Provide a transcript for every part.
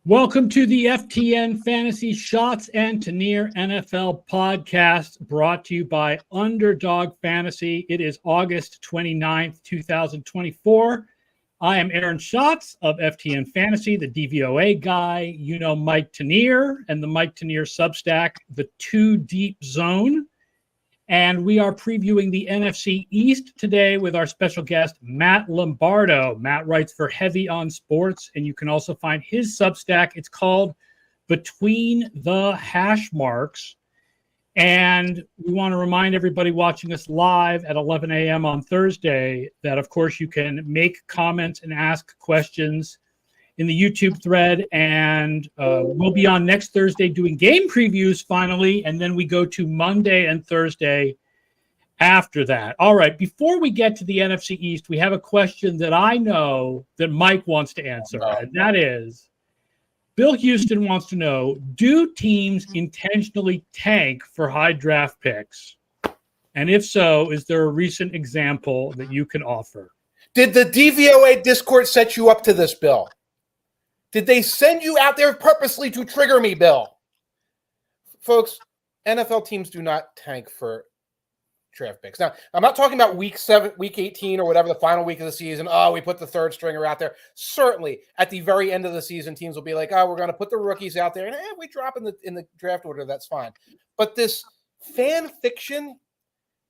Welcome to the FTN Fantasy Schatz and Tanier NFL podcast brought to you by Underdog Fantasy. It is August 29th, 2024. I am Aaron Schatz of FTN Fantasy, the DVOA guy. You know Mike Tanier and the Mike Tanier Substack, the Too Deep Zone. And we are previewing the NFC East today with our special guest, Matt Lombardo. Matt writes for Heavy on Sports, and you can also find his Substack. It's called Between the Hash Marks. And we want to remind everybody watching us live at 11 a.m. on Thursday that, of course, you can make comments and ask questions in the YouTube thread. And we'll be on next Thursday doing game previews finally. And then we go to Monday and Thursday after that. All right. Before we get to the NFC East, we have a question that I know that Mike wants to answer. And that is, Bill Houston wants to know, do teams intentionally tank for high draft picks? And if so, is there a recent example that you can offer? Did the DVOA Discord set you up to this, Bill? Did they send you out there purposely to trigger me, Bill? Folks, NFL teams do not tank for draft picks. Now, I'm not talking about week 18 or whatever, the final week of the season. Oh, we put the third stringer out there. Certainly, at the very end of the season, teams will be like, oh, we're going to put the rookies out there, and we drop in the draft order. That's fine. But this fan fiction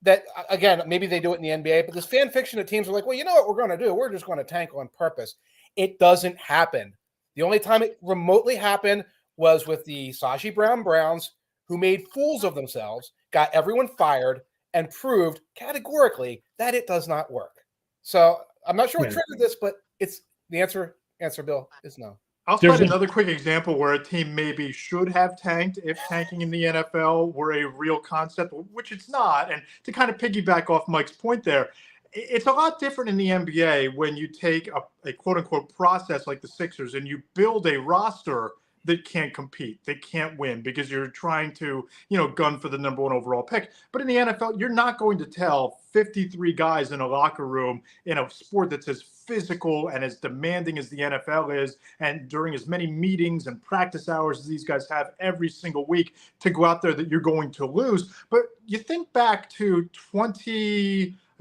that, again, maybe they do it in the NBA, but this fan fiction that teams are like, well, you know what we're going to do? We're just going to tank on purpose. It doesn't happen. The only time it remotely happened was with the Saji Brown Browns, who made fools of themselves, got everyone fired, and proved categorically that it does not work. So I'm not sure what triggered this, but it's the answer, Bill, is no. I'll cite another quick example where a team maybe should have tanked if tanking in the NFL were a real concept, which it's not. And to kind of piggyback off Mike's point there, it's a lot different in the NBA when you take a quote-unquote process like the Sixers and you build a roster that can't compete, that can't win because you're trying to, gun for the number one overall pick. But in the NFL, you're not going to tell 53 guys in a locker room in a sport that's as physical and as demanding as the NFL is, and during as many meetings and practice hours as these guys have every single week, to go out there that you're going to lose. But you think back to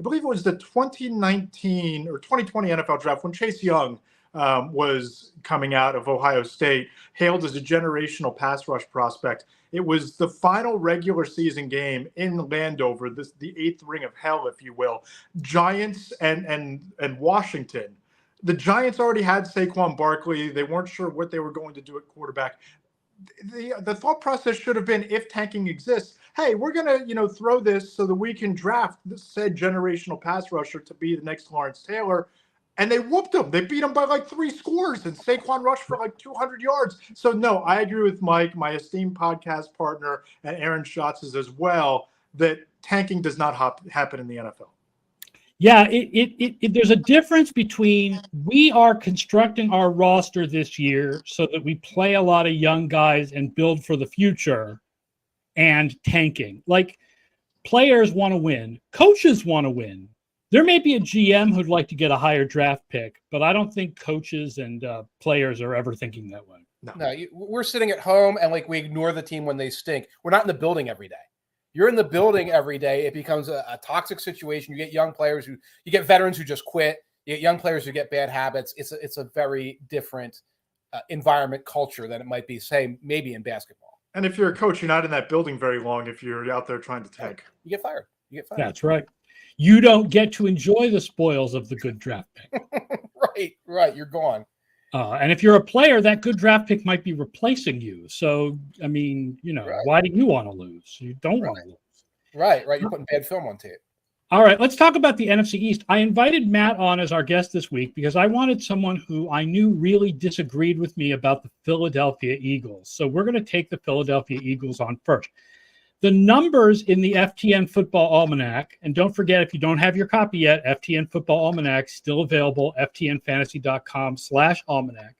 I believe it was the 2019 or 2020 NFL draft when Chase Young was coming out of Ohio State, hailed as a generational pass rush prospect. It was the final regular season game in Landover, the eighth ring of hell, if you will. Giants and Washington. The Giants already had Saquon Barkley. They weren't sure what they were going to do at quarterback. The thought process should have been, if tanking exists, hey, we're going to, throw this so that we can draft said generational pass rusher to be the next Lawrence Taylor. And they whooped them. They beat them by like 3 scores, and Saquon rushed for like 200 yards. So, no, I agree with Mike, my esteemed podcast partner, and Aaron Schatz as well, that tanking does not happen in the NFL. Yeah, there's a difference between we are constructing our roster this year so that we play a lot of young guys and build for the future, and tanking. Like, players want to win. Coaches want to win. There may be a GM who'd like to get a higher draft pick, but I don't think coaches and players are ever thinking that way. No, we're sitting at home and we ignore the team when they stink. We're not in the building every day. You're in the building every day. It becomes a toxic situation. You get young players you get veterans who just quit. You get young players who get bad habits. It's a very different environment culture than it might be, say, maybe in basketball. And if you're a coach, you're not in that building very long if you're out there trying to tank. You get fired. That's right. You don't get to enjoy the spoils of the good draft pick. Right. You're gone. And if you're a player, that good draft pick might be replacing you. So, I mean, Why do you want to lose? You don't want to lose. Right. You're putting bad film on tape. All right, let's talk about the NFC East. I invited Matt on as our guest this week because I wanted someone who I knew really disagreed with me about the Philadelphia Eagles. So we're going to take the Philadelphia Eagles on first. The numbers in the FTN Football Almanac, and don't forget, if you don't have your copy yet, FTN Football Almanac, still available, ftnfantasy.com/almanac,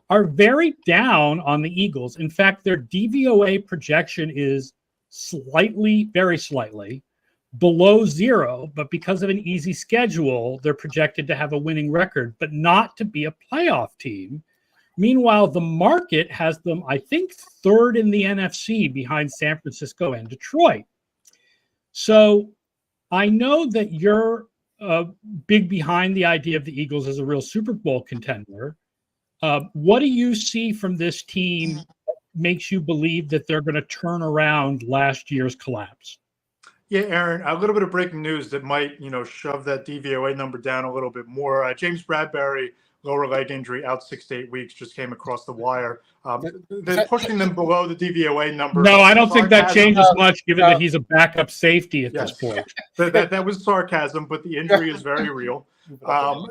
are very down on the Eagles. In fact, their DVOA projection is very slightly, below 0, but because of an easy schedule, they're projected to have a winning record, but not to be a playoff team, Meanwhile, the market has them, I think, third in the NFC behind San Francisco and Detroit. So I know that you're big behind the idea of the Eagles as a real Super Bowl contender. What do you see from this team that makes you believe that they're going to turn around last year's collapse? Yeah, Aaron, a little bit of breaking news that might, shove that DVOA number down a little bit more. James Bradbury, lower leg injury, out 6 to 8 weeks, just came across the wire. They're pushing them below the DVOA number. No, I don't think that changes much, given that he's a backup safety at this point. That was sarcasm, but the injury is very real.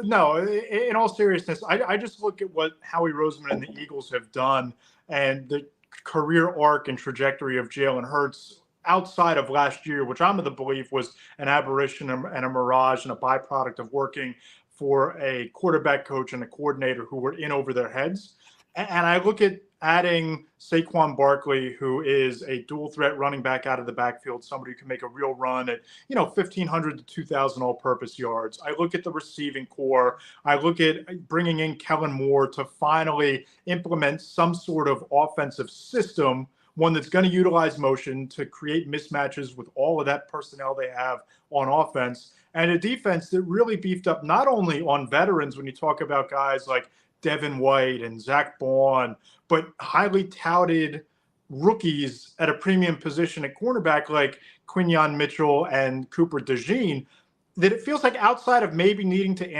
No, in all seriousness, I just look at what Howie Roseman and the Eagles have done and the career arc and trajectory of Jalen Hurts outside of last year, which I'm of the belief was an aberration and a mirage and a byproduct of working for a quarterback coach and a coordinator who were in over their heads. And I look at adding Saquon Barkley, who is a dual threat running back out of the backfield, somebody who can make a real run at, 1,500 to 2,000 all-purpose yards. I look at the receiving core. I look at bringing in Kellen Moore to finally implement some sort of offensive system, one that's going to utilize motion to create mismatches with all of that personnel they have on offense, and a defense that really beefed up not only on veterans when you talk about guys like Devin White and Zach Bond, but highly touted rookies at a premium position at cornerback like Quinyon Mitchell and Cooper DeJean, that it feels like outside of maybe needing to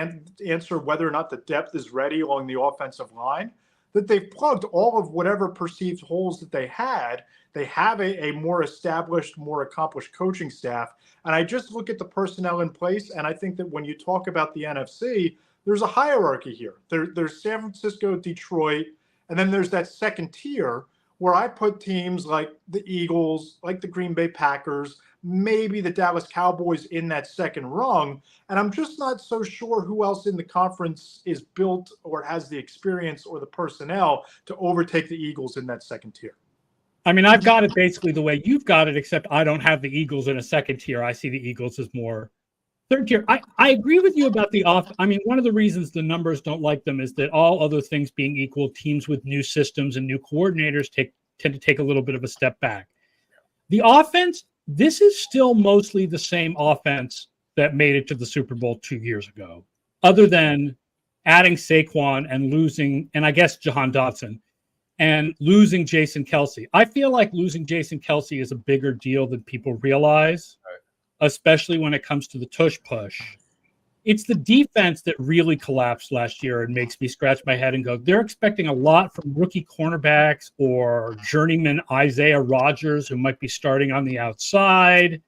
answer whether or not the depth is ready along the offensive line, that they've plugged all of whatever perceived holes that they had. They have a more established, more accomplished coaching staff. And I just look at the personnel in place, and I think that when you talk about the NFC, there's a hierarchy here. There's San Francisco, Detroit, and then there's that second tier where I put teams like the Eagles, like the Green Bay Packers, maybe the Dallas Cowboys in that second rung. And I'm just not so sure who else in the conference is built or has the experience or the personnel to overtake the Eagles in that second tier. I mean, I've got it basically the way you've got it, except I don't have the Eagles in a second tier. I see the Eagles as more third tier. I agree with you about the off. I mean, one of the reasons the numbers don't like them is that all other things being equal, teams with new systems and new coordinators tend to take a little bit of a step back. The offense, this is still mostly the same offense that made it to the Super Bowl 2 years ago, other than adding Saquon and losing, and I guess Jahan Dotson, and losing Jason Kelce. I feel like losing Jason Kelce is a bigger deal than people realize, especially when it comes to the tush push. It's the defense that really collapsed last year and makes me scratch my head and go, they're expecting a lot from rookie cornerbacks or journeyman Isaiah Rodgers, who might be starting on the outside.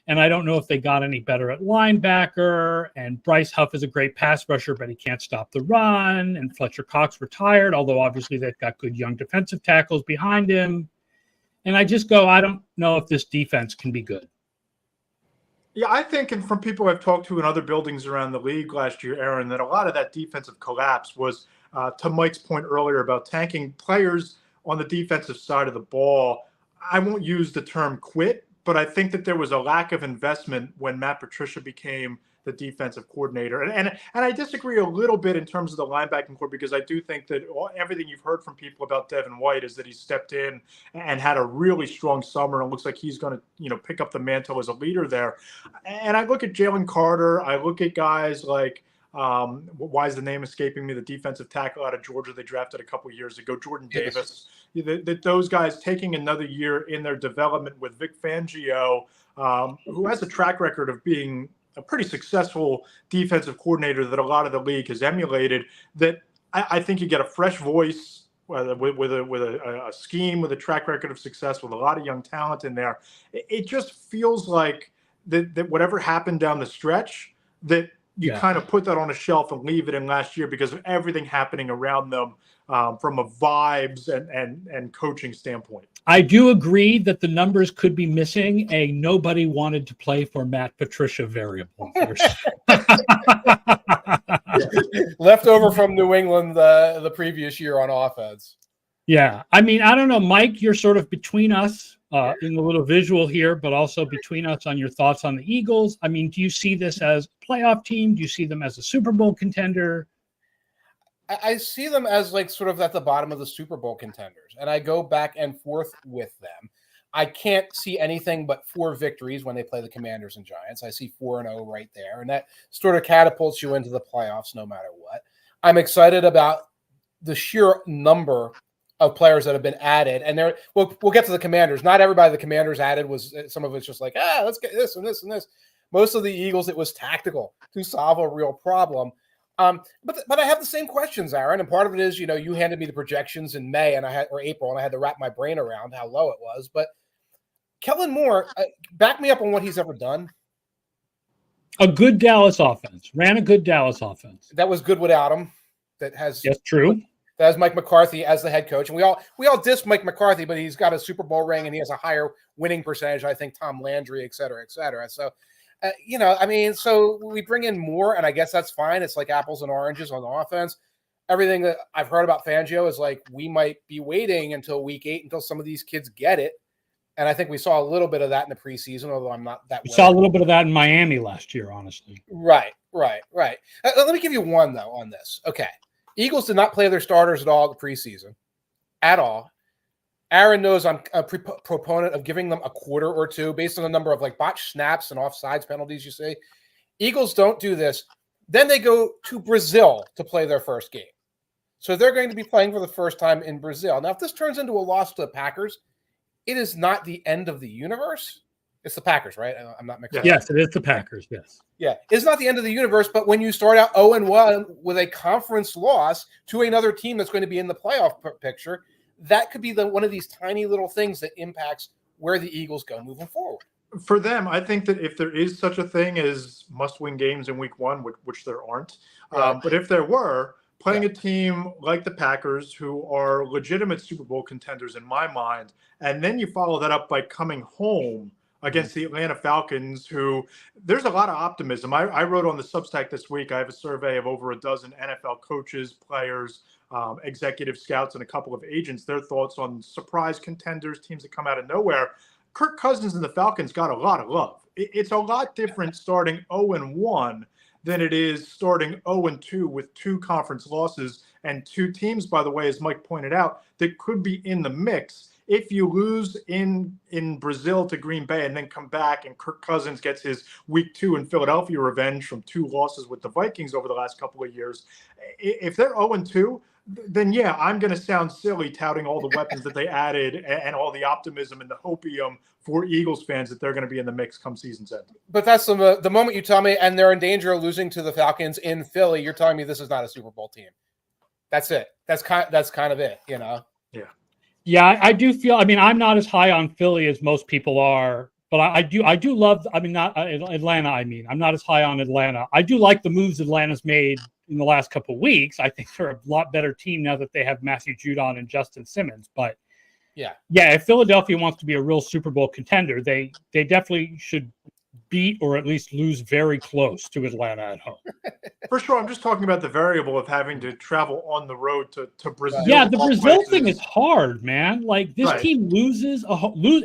And I don't know if they got any better at linebacker. And Bryce Huff is a great pass rusher, but he can't stop the run. And Fletcher Cox retired, although obviously they've got good young defensive tackles behind him. And I just go, I don't know if this defense can be good. Yeah, I think, and from people I've talked to in other buildings around the league last year, Aaron, that a lot of that defensive collapse was, to Mike's point earlier about tanking players on the defensive side of the ball. I won't use the term quit, but I think that there was a lack of investment when Matt Patricia became the defensive coordinator. And I disagree a little bit in terms of the linebacking core, because I do think that everything you've heard from people about Devin White is that he stepped in and had a really strong summer and looks like he's going to, pick up the mantle as a leader there. And I look at Jalen Carter. I look at guys like, why is the name escaping me? The defensive tackle out of Georgia they drafted a couple of years ago, Jordan Davis. That those guys taking another year in their development with Vic Fangio, who has a track record of being a pretty successful defensive coordinator that a lot of the league has emulated, that I think you get a fresh voice with a scheme, with a track record of success, with a lot of young talent in there. It just feels like that whatever happened down the stretch, that you kind of put that on a shelf and leave it in last year because of everything happening around them from a vibes and coaching standpoint. I do agree that the numbers could be missing a nobody wanted to play for Matt Patricia variable. Left over from New England the previous year on offense. Yeah. I mean, I don't know, Mike, you're sort of between us in the little visual here, but also between us on your thoughts on the Eagles. I mean, do you see this as a playoff team? Do you see them as a Super Bowl contender? I see them as like sort of at the bottom of the Super Bowl contenders, and I go back and forth with them. I can't see anything but 4 victories when they play the Commanders and Giants. I see 4-0 right there, and that sort of catapults you into the playoffs no matter what. I'm excited about the sheer number of players that have been added, and we'll get to the Commanders. Not everybody the Commanders added was, some of it's just like, let's get this and this and this. Most of the Eagles, it was tactical to solve a real problem. But I have the same questions, Aaron, and part of it is, you handed me the projections in May or April, and I had to wrap my brain around how low it was. But Kellen Moore, back me up on what he's ever done. A good Dallas offense. Ran a good Dallas offense. That was good without him. Yes, true. That has Mike McCarthy as the head coach, and we all diss Mike McCarthy, but he's got a Super Bowl ring and he has a higher winning percentage. I think Tom Landry, et cetera, et cetera. So. So we bring in Moore, and I guess that's fine. It's like apples and oranges on the offense. Everything that I've heard about Fangio is like, we might be waiting until week 8 until some of these kids get it. And I think we saw a little bit of that in the preseason, although I'm not that. We saw a little bit of that in Miami last year, honestly. Right. Let me give you one, though, on this. Okay. Eagles did not play their starters at all the preseason. At all. Aaron knows I'm a proponent of giving them a quarter or two based on the number of like botched snaps and offsides penalties you see. Eagles don't do this. Then they go to Brazil to play their first game. So they're going to be playing for the first time in Brazil. Now, if this turns into a loss to the Packers, it is not the end of the universe. It's the Packers, right? I'm not mixing. Yes, it is the Packers, yes. Yeah, it's not the end of the universe, but when you start out 0-1 with a conference loss to another team that's going to be in the playoff picture, that could be one of these tiny little things that impacts where the Eagles go moving forward. For them, I think that if there is such a thing as must-win games in week 1, which there aren't, but if there were, playing a team like the Packers, who are legitimate Super Bowl contenders in my mind, and then you follow that up by coming home against the Atlanta Falcons, who there's a lot of optimism. I wrote on the Substack this week, I have a survey of over a dozen NFL coaches, players, executive scouts, and a couple of agents, their thoughts on surprise contenders, teams that come out of nowhere. Kirk Cousins and the Falcons got a lot of love. It's a lot different starting 0-1 than it is starting 0-2 with 2 conference losses and 2 teams, by the way, as Mike pointed out, that could be in the mix. If you lose in Brazil to Green Bay and then come back and Kirk Cousins gets his week 2 in Philadelphia revenge from 2 losses with the Vikings over the last couple of years, if they're 0-2, then yeah, I'm going to sound silly touting all the weapons that they added and all the optimism and the hopium for Eagles fans that they're going to be in the mix come season's end. But that's the moment you tell me, and they're in danger of losing to the Falcons in Philly, you're telling me this is not a Super Bowl team. That's it. That's kind of it, Yeah. Yeah, I do feel. I mean, I'm not as high on Philly as most people are, but I do love. I mean, not Atlanta. I mean, I'm not as high on Atlanta. I do like the moves Atlanta's made in the last couple of weeks. I think they're a lot better team now that they have Matthew Judon and Justin Simmons. But yeah, if Philadelphia wants to be a real Super Bowl contender, they definitely should beat or at least lose very close to Atlanta at home. For sure. I'm just talking about the variable of having to travel on the road to Brazil. Yeah, the Brazil thing is hard, man. Like this team loses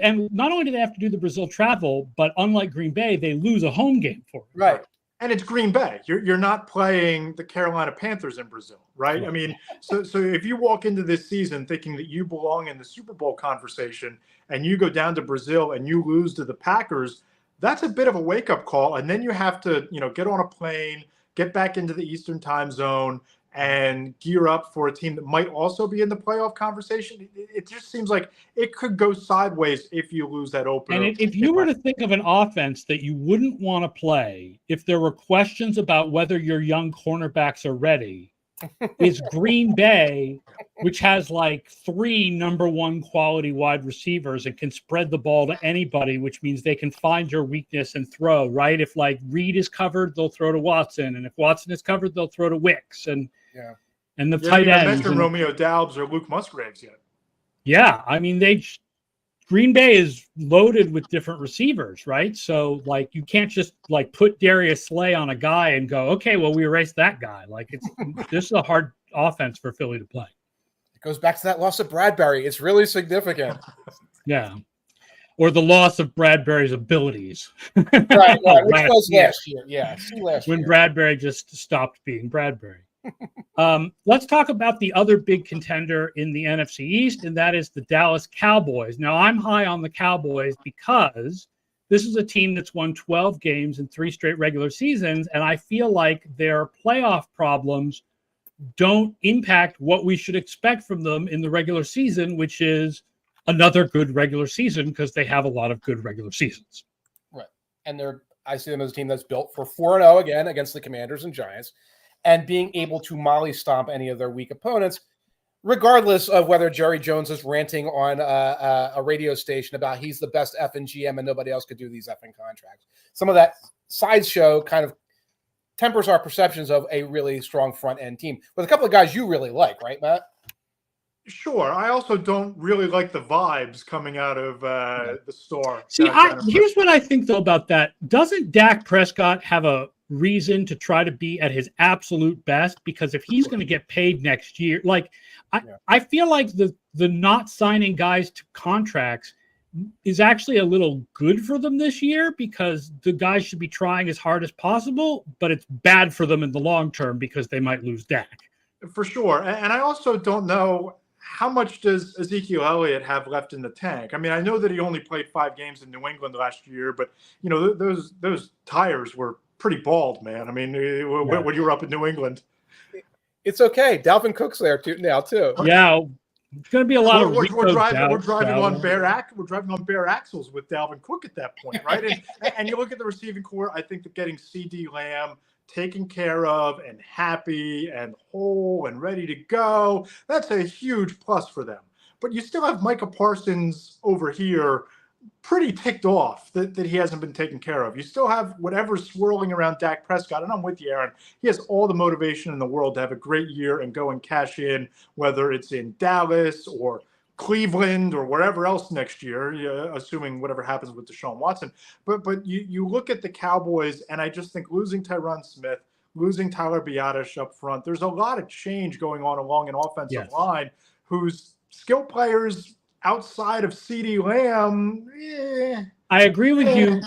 and not only do they have to do the Brazil travel, but unlike Green Bay, they lose a home game for it. Right. And it's Green Bay. You're not playing the Carolina Panthers in Brazil, right? I mean, so if you walk into this season thinking that you belong in the Super Bowl conversation and you go down to Brazil and you lose to the Packers, that's a bit of a wake-up call. And then you have to, get on a plane, get back into the Eastern time zone, and gear up for a team that might also be in the playoff conversation. It just seems like it could go sideways if you lose that opener. And if you were to think of an offense that you wouldn't want to play, if there were questions about whether your young cornerbacks are ready, is Green Bay, which has like 3 number 1 quality wide receivers and can spread the ball to anybody, which means they can find your weakness and throw, right? If like Reed is covered, they'll throw to Watson. And if Watson is covered, they'll throw to Wicks. And the tight ends. Mentioned Romeo Doubs or Luke Musgraves yet. Yeah. I mean, Green Bay is loaded with different receivers, right? So like you can't just like put Darius Slay on a guy and go, okay, well, we erased that guy. Like this is a hard offense for Philly to play. It goes back to that loss of Bradbury. It's really significant. Yeah. Or the loss of Bradbury's abilities. Right. Which was last year. Yeah. When Bradbury just stopped being Bradbury. Let's talk about the other big contender in the NFC East, and that is the Dallas Cowboys. Now, I'm high on the Cowboys because this is a team that's won 12 games in 3 straight regular seasons, and I feel like their playoff problems don't impact what we should expect from them in the regular season, which is another good regular season because they have a lot of good regular seasons. Right. And I see them as a team that's built for 4-0 again against the Commanders and Giants and being able to molly stomp any of their weak opponents, regardless of whether Jerry Jones is ranting on a radio station about he's the best effing GM and nobody else could do these effing contracts. Some of that sideshow kind of tempers our perceptions of a really strong front end team with a couple of guys you really like, right, Matt? Sure. I also don't really like the vibes coming out of the store. See, here's what I think, though, about that. Doesn't Dak Prescott have a reason to try to be at his absolute best? Because if he's going to get paid next year, I feel like the not signing guys to contracts is actually a little good for them this year because the guys should be trying as hard as possible, but it's bad for them in the long term because they might lose Dak. For sure. And I also don't know how much does Ezekiel Elliott have left in the tank? I mean, I know that he only played 5 games in New England last year, but you know, those tires were pretty bald, man. I mean, when you were up in New England. It's okay. Dalvin Cook's there too. Yeah. It's going to be a lot of we're driving on bare axles with Dalvin Cook at that point, right? And you look at the receiving core. I think that getting CD Lamb taken care of and happy and whole and ready to go, that's a huge plus for them. But you still have Micah Parsons over here pretty ticked off that he hasn't been taken care of. You still have whatever's swirling around Dak Prescott, and I'm with you, Aaron. He has all the motivation in the world to have a great year and go and cash in, whether it's in Dallas or Cleveland or wherever else next year, assuming whatever happens with Deshaun Watson. But you look at the Cowboys, and I just think losing Tyron Smith, losing Tyler Biadasz up front, there's a lot of change going on along an offensive line whose skill players outside of CeeDee Lamb. I agree with you.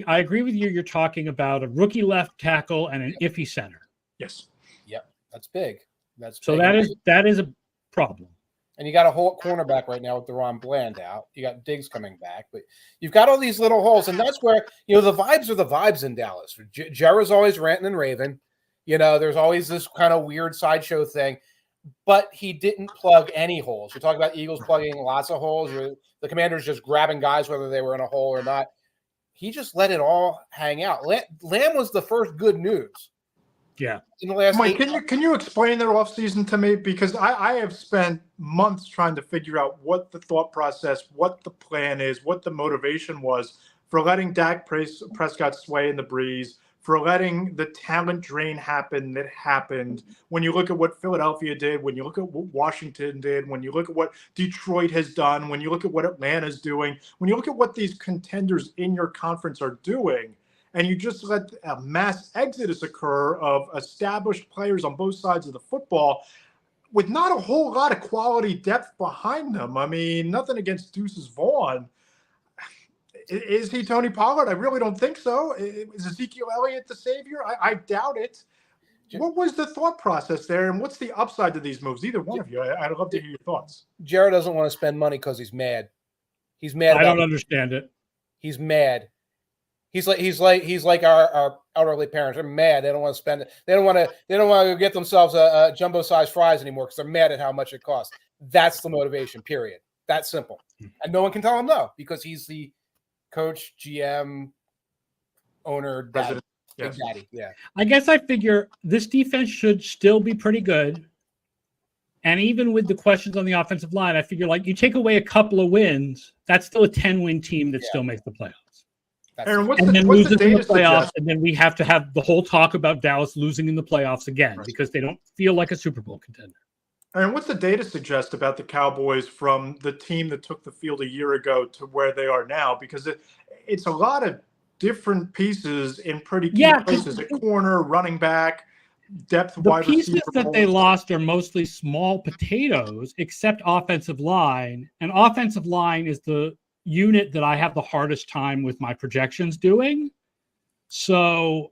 I agree with you. You're talking about a rookie left tackle and an iffy center. Yes. Yep. That's big. So that is a problem. And you got a whole cornerback right now with Deron Bland out. You got Diggs coming back, but you've got all these little holes, and that's where the vibes are the vibes in Dallas. Jerry's always ranting and raving. There's always this kind of weird sideshow thing, but he didn't plug any holes. You talk about Eagles plugging lots of holes, or the Commanders just grabbing guys whether they were in a hole or not. He just let it all hang out. Lamb was the first good news. Yeah. In the last Mike, can you explain their offseason to me? Because I have spent months trying to figure out what the thought process, what the plan is, what the motivation was for letting Dak Prescott sway in the breeze, for letting the talent drain happen that happened. When you look at what Philadelphia did, when you look at what Washington did, when you look at what Detroit has done, when you look at what Atlanta's doing, when you look at what these contenders in your conference are doing, and you just let a mass exodus occur of established players on both sides of the football with not a whole lot of quality depth behind them. I mean, nothing against Deuces Vaughn. Is he Tony Pollard? I really don't think so. Is Ezekiel Elliott the savior? I doubt it. What was the thought process there, and what's the upside to these moves? Either one of you. I'd love to hear your thoughts. Jared doesn't want to spend money because he's mad. He's mad. I don't understand it. He's mad. He's like our elderly parents. They're mad. They don't want to spend it. They don't want to get themselves a jumbo-sized fries anymore because they're mad at how much it costs. That's the motivation, period. That's simple. And no one can tell him no because he's the coach, GM, owner, daddy. Yes. Daddy. Yeah. I guess I figure this defense should still be pretty good. And even with the questions on the offensive line, I figure you take away a couple of wins, that's still a 10-win team that still makes the playoffs. Aaron, what's and the then loses data in the playoffs, suggest? and then we have to have the whole talk about Dallas losing in the playoffs again because they don't feel like a Super Bowl contender. Aaron, what's the data suggest about the Cowboys from the team that took the field a year ago to where they are now? Because it's a lot of different pieces in pretty key places at corner, running back, depth, wide receiver. The pieces that they lost are mostly small potatoes, except offensive line. And offensive line is the unit that I have the hardest time with my projections doing. So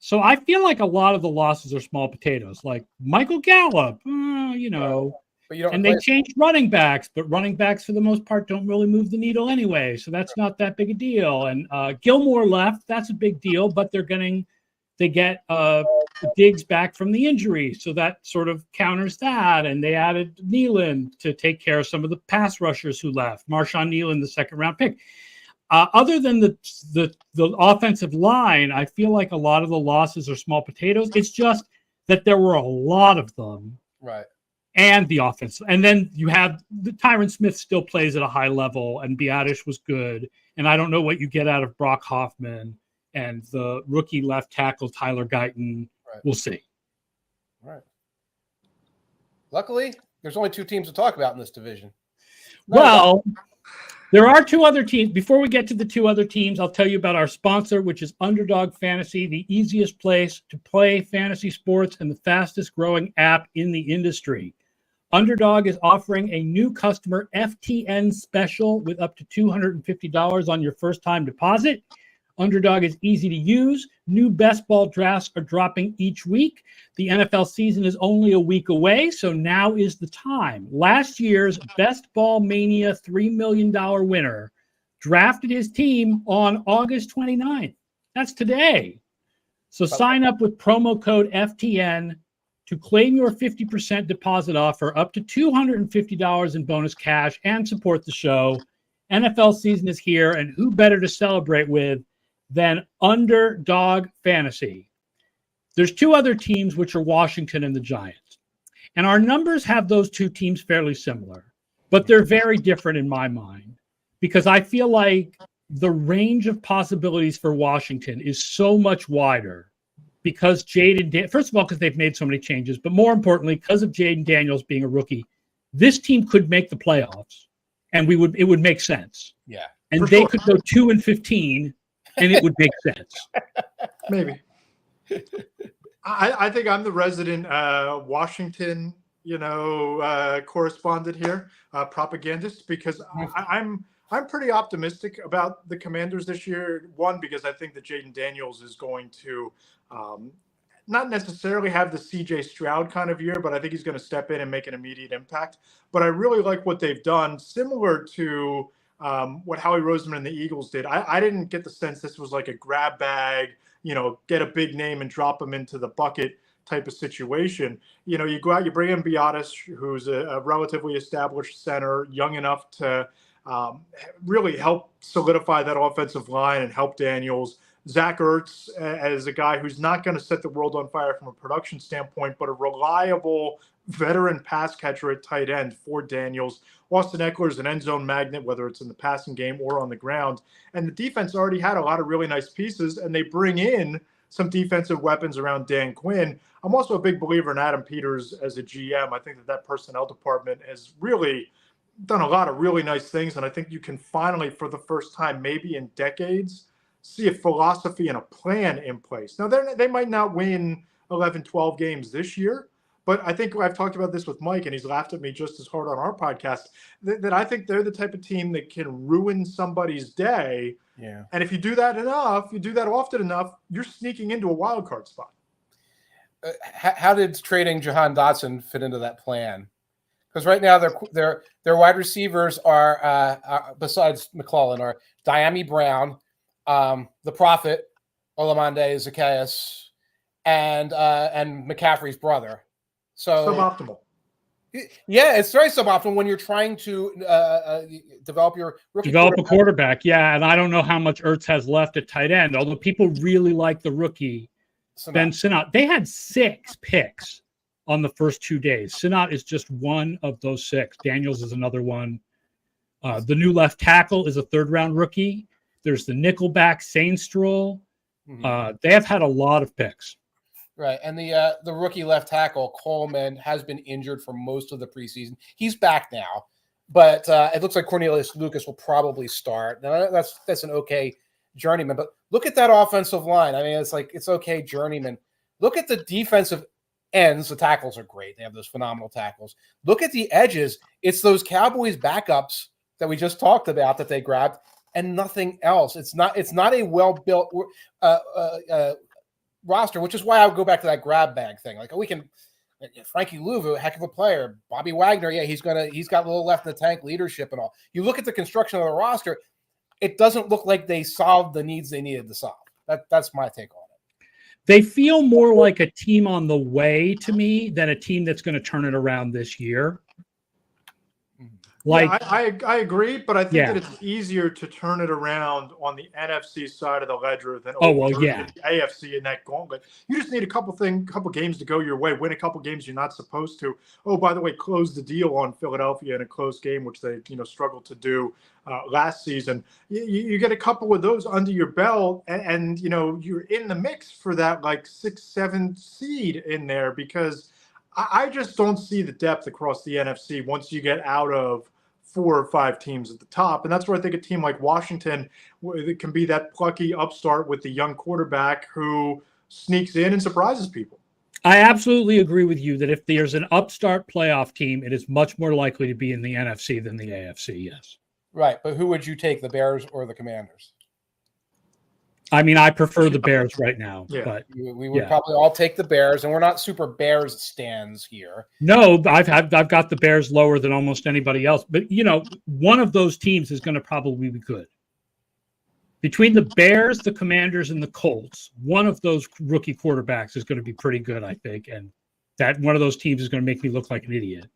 So I feel like a lot of the losses are small potatoes, like Michael Gallup, you know. But you don't. And they changed running backs, but running backs for the most part don't really move the needle anyway. So that's not that big a deal. And Gilmore left. That's a big deal, but they get Diggs back from the injury. So that sort of counters that. And they added Nealon to take care of some of the pass rushers who left. Marshawn Nealon, the second round pick. Other than the offensive line, I feel like a lot of the losses are small potatoes. It's just that there were a lot of them. Right. And the offense. And then you have the Tyron Smith still plays at a high level, and Biadasz was good. And I don't know what you get out of Brock Hoffman and the rookie left tackle, Tyler Guyton. Right. We'll see. Right. Luckily, there's only 2 teams to talk about in this division. Well, there are 2 other teams. Before we get to the 2 other teams, I'll tell you about our sponsor, which is Underdog Fantasy, the easiest place to play fantasy sports and the fastest growing app in the industry. Underdog is offering a new customer FTN special with up to $250 on your first time deposit. Underdog is easy to use. New best ball drafts are dropping each week. The NFL season is only a week away, so now is the time. Last year's Best Ball Mania $3 million winner drafted his team on August 29th. That's today. So sign up with promo code FTN to claim your 50% deposit offer, up to $250 in bonus cash, and support the show. NFL season is here, and who better to celebrate with than Underdog Fantasy? There's 2 other teams, which are Washington and the Giants. And our numbers have those 2 teams fairly similar, but they're very different in my mind, because I feel like the range of possibilities for Washington is so much wider because first of all, because they've made so many changes, but more importantly, because of Jaden Daniels being a rookie, this team could make the playoffs, and it would make sense. Yeah. And they could go 2-15, and it would make sense. Maybe. I think I'm the resident Washington, correspondent here, propagandist, because I'm pretty optimistic about the Commanders this year. One, because I think that Jaden Daniels is going to not necessarily have the CJ Stroud kind of year, but I think he's going to step in and make an immediate impact. But I really like what they've done, similar to what Howie Roseman and the Eagles did. I didn't get the sense this was like a grab bag, get a big name and drop them into the bucket type of situation. You go out, you bring in Biadasz, who's a relatively established center, young enough to really help solidify that offensive line and help Daniels. Zach Ertz as a guy who's not going to set the world on fire from a production standpoint, but a reliable veteran pass catcher at tight end for Daniels. Austin Eckler is an end zone magnet, whether it's in the passing game or on the ground. And the defense already had a lot of really nice pieces, and they bring in some defensive weapons around Dan Quinn. I'm also a big believer in Adam Peters as a GM. I think that personnel department has really done a lot of really nice things, and I think you can finally, for the first time, maybe in decades, see a philosophy and a plan in place. Now, they might not win 11, 12 games this year, but I think I've talked about this with Mike, and he's laughed at me just as hard on our podcast, that I think they're the type of team that can ruin somebody's day. Yeah. And if you do that enough, you do that often enough, you're sneaking into a wild card spot. How did trading Jahan Dotson fit into that plan? Because right now their wide receivers are besides McClellan are Diami Brown, the Prophet, Olamide Zacchaeus, and McCaffrey's brother. So suboptimal. Yeah, it's very suboptimal when you're trying to develop your rookie a quarterback. Yeah, and I don't know how much Ertz has left at tight end, although people really like the rookie Ben Sinnott. They had 6 picks on the first 2 days. Sinnott is just one of those 6. Daniels is another one. The new left tackle is a 3rd-round rookie. There's the nickelback Sainstrol. They have had a lot of picks. Right, and the rookie left tackle Coleman has been injured for most of the preseason. He's back now, but it looks like Cornelius Lucas will probably start. Now that's an okay journeyman, but look at that offensive line. I mean, it's okay journeyman. Look at the defensive ends. The tackles are great. They have those phenomenal tackles. Look at the edges. It's those Cowboys backups that we just talked about that they grabbed, and nothing else. It's not a well built roster, which is why I would go back to that grab bag thing. Like, we can Frankie Louvu, heck of a player. Bobby Wagner, yeah, he's got a little left in the tank, leadership and all. You look at the construction of the roster, it doesn't look like they solved the needs they needed to solve. That's my take on it. They feel more like a team on the way to me than a team that's going to turn it around this year. Like, yeah, I agree, but I think that it's easier to turn it around on the NFC side of the ledger than the AFC in that gauntlet. You just need a couple games to go your way, win a couple games you're not supposed to. Oh, by the way, close the deal on Philadelphia in a close game, which they struggled to do last season. You get a couple of those under your belt, and you're in the mix for that like 6-7 seed in there, because I just don't see the depth across the NFC once you get out of 4 or 5 teams at the top. And that's where I think a team like Washington can be that plucky upstart with the young quarterback who sneaks in and surprises people. I absolutely agree with you that if there's an upstart playoff team, it is much more likely to be in the NFC than the AFC, yes. Right, but who would you take, the Bears or the Commanders? I mean, I prefer the Bears right now, but we would probably all take the Bears, and we're not super Bears stans here. No, I've got the Bears lower than almost anybody else, but one of those teams is going to probably be good. Between the Bears, the Commanders, and the Colts, one of those rookie quarterbacks is going to be pretty good, I think, and that one of those teams is going to make me look like an idiot.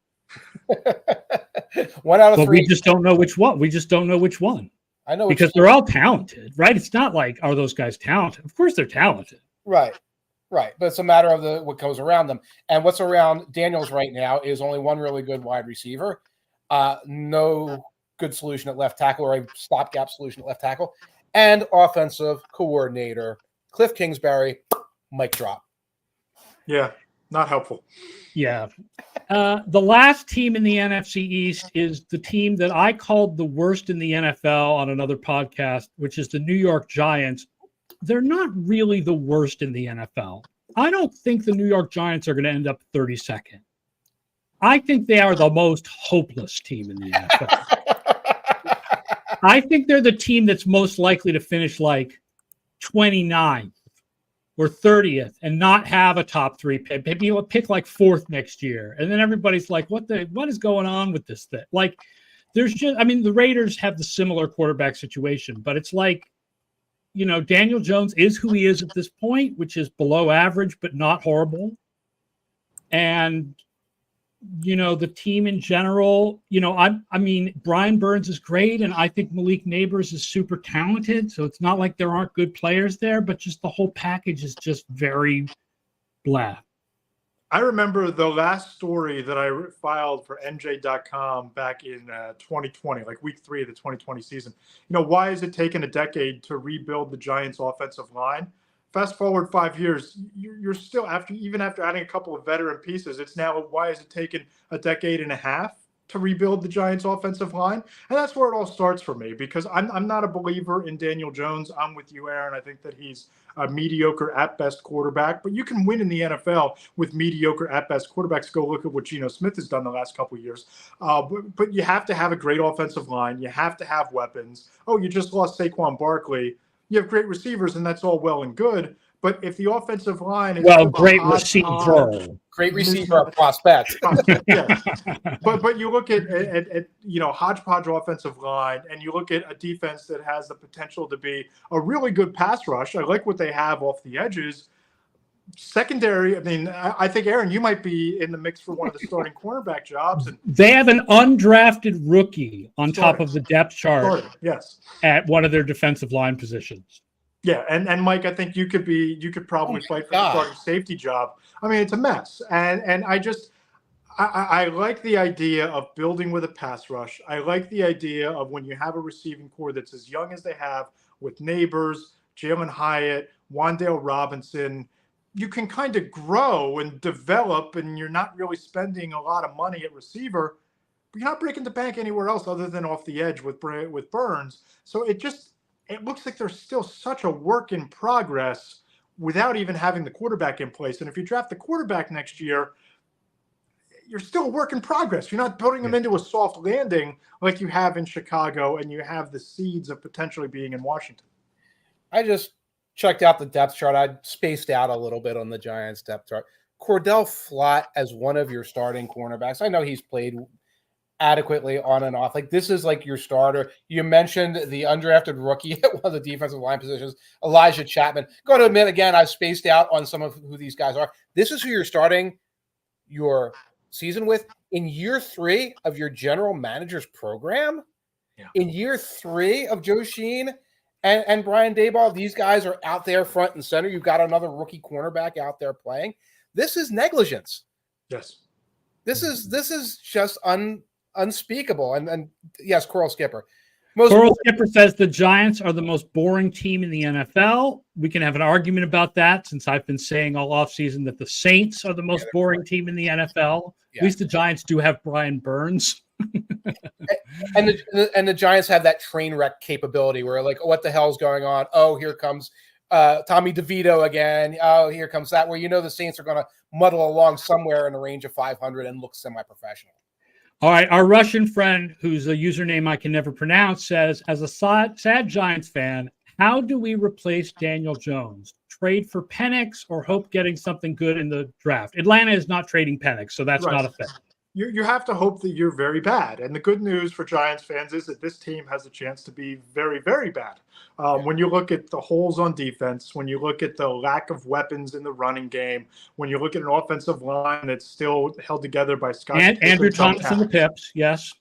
1 out of 3. But we just don't know which one. We just don't know which one. I know, because they're all talented, right? It's not like, are those guys talented? Of course they're talented. Right. But it's a matter of what goes around them. And what's around Daniels right now is only one really good wide receiver, no good solution at left tackle, or a stopgap solution at left tackle, and offensive coordinator Cliff Kingsbury, mic drop. Yeah, not helpful. Yeah. The last team in the NFC East is the team that I called the worst in the NFL on another podcast, which is the New York Giants. They're not really the worst in the NFL. I don't think the New York Giants are going to end up 32nd. I think they are the most hopeless team in the NFL. I think they're the team that's most likely to finish like 29th or 30th and not have a top 3 pick. Maybe you'll pick like 4th next year. And then everybody's like, what is going on with this thing? Like, the Raiders have the similar quarterback situation, but it's like, Daniel Jones is who he is at this point, which is below average, but not horrible. And, the team in general, Brian Burns is great. And I think Malik Neighbors is super talented. So it's not like there aren't good players there, but just the whole package is just very blah. I remember the last story that I filed for NJ.com back in 2020, like week 3 of the 2020 season. Why has it taken a decade to rebuild the Giants' offensive line? Fast forward 5 years, you're still, even after adding a couple of veteran pieces, it's now, why has it taken a decade and a half to rebuild the Giants' offensive line? And that's where it all starts for me, because I'm not a believer in Daniel Jones. I'm with you, Aaron. I think that he's a mediocre at best quarterback, but you can win in the NFL with mediocre at best quarterbacks. Go look at what Geno Smith has done the last couple of years. But you have to have a great offensive line. You have to have weapons. Oh, you just lost Saquon Barkley. You have great receivers, and that's all well and good. But if the offensive line is great receiver prospect. Yeah. But you look at hodgepodge offensive line, and you look at a defense that has the potential to be a really good pass rush. I like what they have off the edges. Secondary, I think, Aaron, you might be in the mix for one of the starting cornerback jobs. And they have an undrafted rookie on top of the depth chart. Yes, at one of their defensive line positions. Yeah, and Mike, I think you could probably fight for the starting safety job. It's a mess, and I like the idea of building with a pass rush. I like the idea of when you have a receiving core that's as young as they have with Neighbors, Jalen Hyatt, Wan'Dale Robinson. You can kind of grow and develop, and you're not really spending a lot of money at receiver, but you're not breaking the bank anywhere else other than off the edge with Burns. So it looks like there's still such a work in progress without even having the quarterback in place. And if you draft the quarterback next year, you're still a work in progress. You're not putting them into a soft landing like you have in Chicago, and you have the seeds of potentially being in Washington. checked out the depth chart. I spaced out a little bit on the Giants depth chart. Cordell Flott as one of your starting cornerbacks. I know he's played adequately on and off. Like, this is like your starter. You mentioned the undrafted rookie at one of the defensive line positions, Elijah Chapman. Going to admit again, I've spaced out on some of who these guys are. This is who you're starting your season with in year 3 of your general manager's program. Yeah. In year 3 of Joe Sheen and Brian Daboll, these guys are out there front and center. You've got another rookie cornerback out there playing. This is negligence. Yes. This is just unspeakable. And yes, Coral Skipper. Coral Skipper says the Giants are the most boring team in the NFL. We can have an argument about that, since I've been saying all offseason that the Saints are the most boring team in the NFL. Yeah. At least the Giants do have Brian Burns. and the Giants have that train wreck capability where, like, what the hell's going on? Oh, here comes Tommy DeVito again. Oh, here comes that, where the Saints are going to muddle along somewhere in the range of 500 and look semi-professional. All right, our Russian friend, whose a username I can never pronounce, says, as a sad Giants fan, how do we replace Daniel Jones? Trade for Penix or hope getting something good in the draft? Atlanta is not trading Penix, so that's not a thing. You have to hope that you're very bad. And the good news for Giants fans is that this team has a chance to be very, very bad. When you look at the holes on defense, when you look at the lack of weapons in the running game, when you look at an offensive line that's still held together by Scott and Andrew Thomas and the Pips, yes.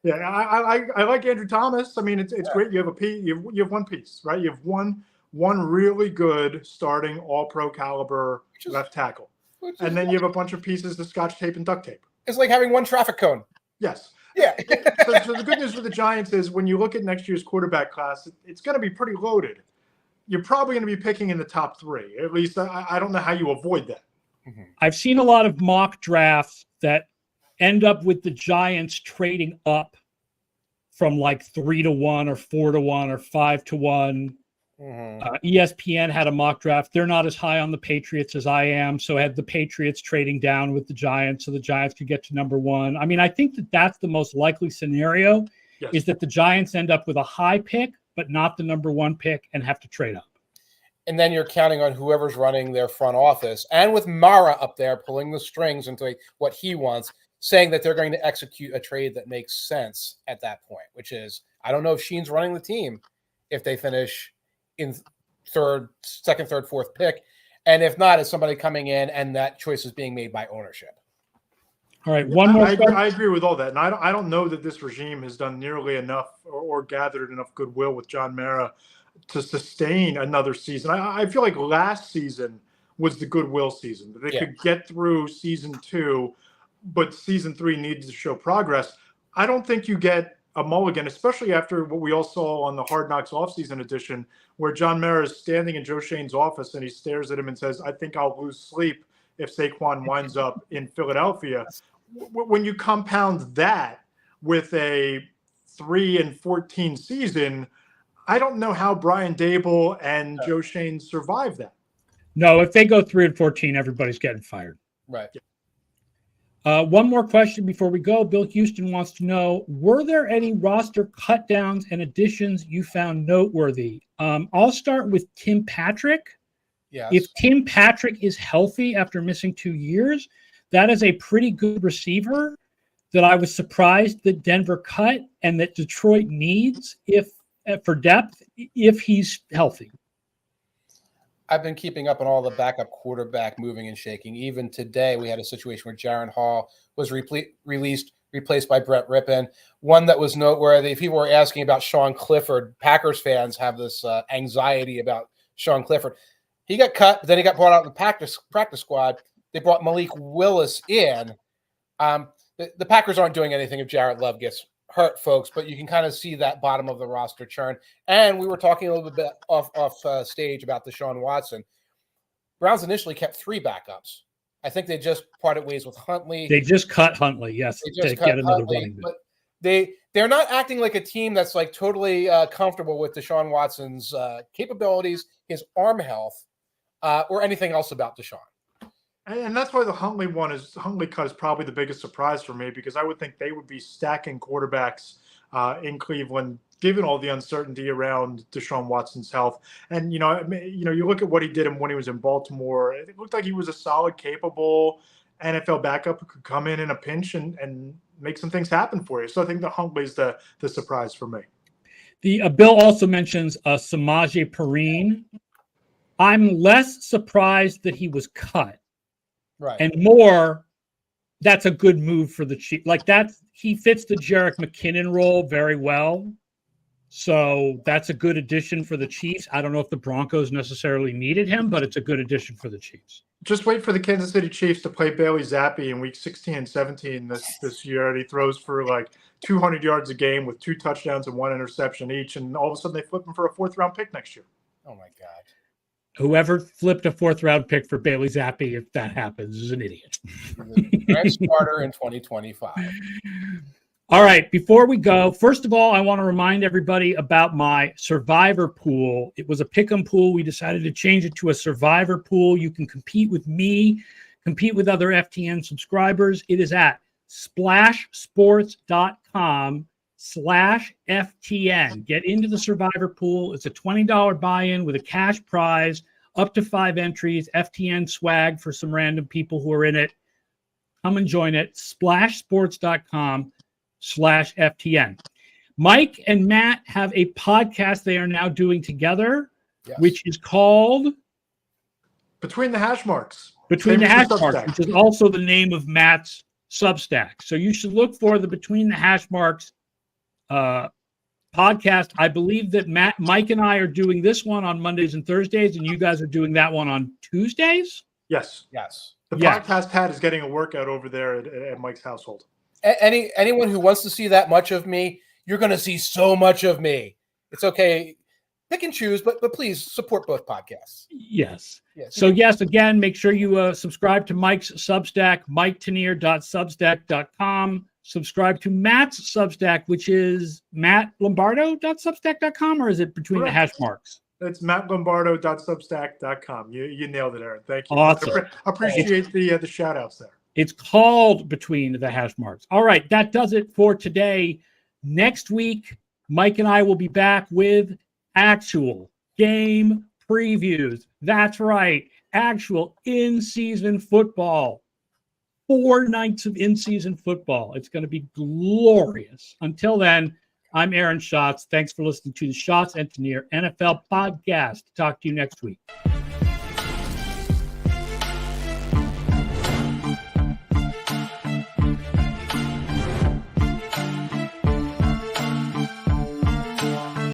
Yeah, I like Andrew Thomas. I mean, it's great. You have a piece. You have one piece, right? You have one really good starting All-Pro caliber left tackle. And then you have a bunch of pieces of Scotch tape and duct tape. It's like having one traffic cone. Yes. Yeah. So the good news for the Giants is when you look at next year's quarterback class, it's going to be pretty loaded. You're probably going to be picking in the top 3. At least I don't know how you avoid that. Mm-hmm. I've seen a lot of mock drafts that end up with the Giants trading up from like 3-1 or 4-1 or 5-1. Mm-hmm. ESPN had a mock draft. They're not as high on the Patriots as I am, so I had the Patriots trading down with the Giants so the Giants could get to number 1. I mean, I think that that's the most likely scenario, is that the Giants end up with a high pick, but not the number 1 pick and have to trade up. And then you're counting on whoever's running their front office, and with Mara up there pulling the strings into what he wants, saying that they're going to execute a trade that makes sense at that point, which is, I don't know if Sheen's running the team if they finish in second, third, fourth pick. And if not, is somebody coming in and that choice is being made by ownership. All right. One more. I agree with all that. And I don't know that this regime has done nearly enough or gathered enough goodwill with John Mara to sustain another season. I feel like last season was the goodwill season. They could get through season 2, but season 3 needed to show progress. I don't think you get a mulligan, especially after what we all saw on the Hard Knocks offseason edition, where John Mara is standing in Joe Shane's office and he stares at him and says, I think I'll lose sleep if Saquon winds up in Philadelphia. When you compound that with a 3-14 season, I don't know how Brian Daboll and Joe Shane survive that. No, if they go 3-14, everybody's getting fired. Right. One more question before we go. Bill Houston wants to know, were there any roster cut downs and additions you found noteworthy? I'll start with Tim Patrick. Yes. If Tim Patrick is healthy after missing 2 years, that is a pretty good receiver that I was surprised that Denver cut and that Detroit needs for depth if he's healthy. I've been keeping up on all the backup quarterback moving and shaking. Even today, we had a situation where Jaron Hall was replaced by Brett Rippon. One that was noteworthy, people were asking about Sean Clifford. Packers fans have this anxiety about Sean Clifford. He got cut, but then he got brought out in the practice squad. They brought Malik Willis in. The Packers aren't doing anything if Jared Love gets hurt, folks, but you can kind of see that bottom of the roster churn. And we were talking a little bit off stage about Deshaun Watson. Browns initially kept 3 backups. I think they just parted ways with Huntley. They just cut Huntley, yes, to get another running back. But they're not acting like a team that's like totally comfortable with Deshaun Watson's capabilities, his arm health, or anything else about Deshaun. And that's why the Huntley cut is probably the biggest surprise for me, because I would think they would be stacking quarterbacks in Cleveland given all the uncertainty around Deshaun Watson's health. And, you look at what he did when he was in Baltimore, it looked like he was a solid, capable NFL backup who could come in a pinch and make some things happen for you. So I think the Huntley's the surprise for me. The Bill also mentions Samaje Perine. I'm less surprised that he was cut. Right. And more, that's a good move for the Chiefs. Like he fits the Jerick McKinnon role very well. So that's a good addition for the Chiefs. I don't know if the Broncos necessarily needed him, but it's a good addition for the Chiefs. Just wait for the Kansas City Chiefs to play Bailey Zappi in week 16 and 17 this year. And he throws for like 200 yards a game with 2 touchdowns and 1 interception each. And all of a sudden they flip him for a 4th-round pick next year. Oh, my God. Whoever flipped a 4th-round pick for Bailey Zappi, if that happens, is an idiot. The next starter in 2025. All right, before we go, first of all, I want to remind everybody about my Survivor pool. It was a pick'em pool. We decided to change it to a Survivor pool. You can compete with me, compete with other FTN subscribers. It is at splashsports.com/FTN. Get into the Survivor pool. It's a $20 buy-in with a cash prize, up to 5 entries, FTN swag for some random people who are in it. Come and join it. splashsports.com/FTN. Mike and Matt have a podcast they are now doing together, yes, which is called Between the Hash Marks. Between the Hash Marks, which is also the name of Matt's Substack. So you should look for the Between the Hash Marks podcast. I believe that Mike and I are doing this one on Mondays and Thursdays, and you guys are doing that one on Tuesdays? Yes. Yes. The podcast hat is getting a workout over there at Mike's household. Anyone who wants to see that much of me, you're going to see so much of me. It's okay. Pick and choose, but please support both podcasts. Yes. So yes, again, make sure you subscribe to Mike's Substack, miketanier.substack.com. Subscribe to Matt's Substack, which is mattlombardo.substack.com, or is it Between the Hash Marks? It's mattlombardo.substack.com. You nailed it, Aaron. Thank you. Awesome. Appreciate the shout outs there. It's called Between the Hash Marks. All right, that does it for today. Next week, Mike and I will be back with actual game previews. That's right, actual in-season football. 4 nights of in-season football. It's going to be glorious. Until then, I'm Aaron Schatz. Thanks for listening to the Schatz and Tanier NFL podcast. Talk to you next week.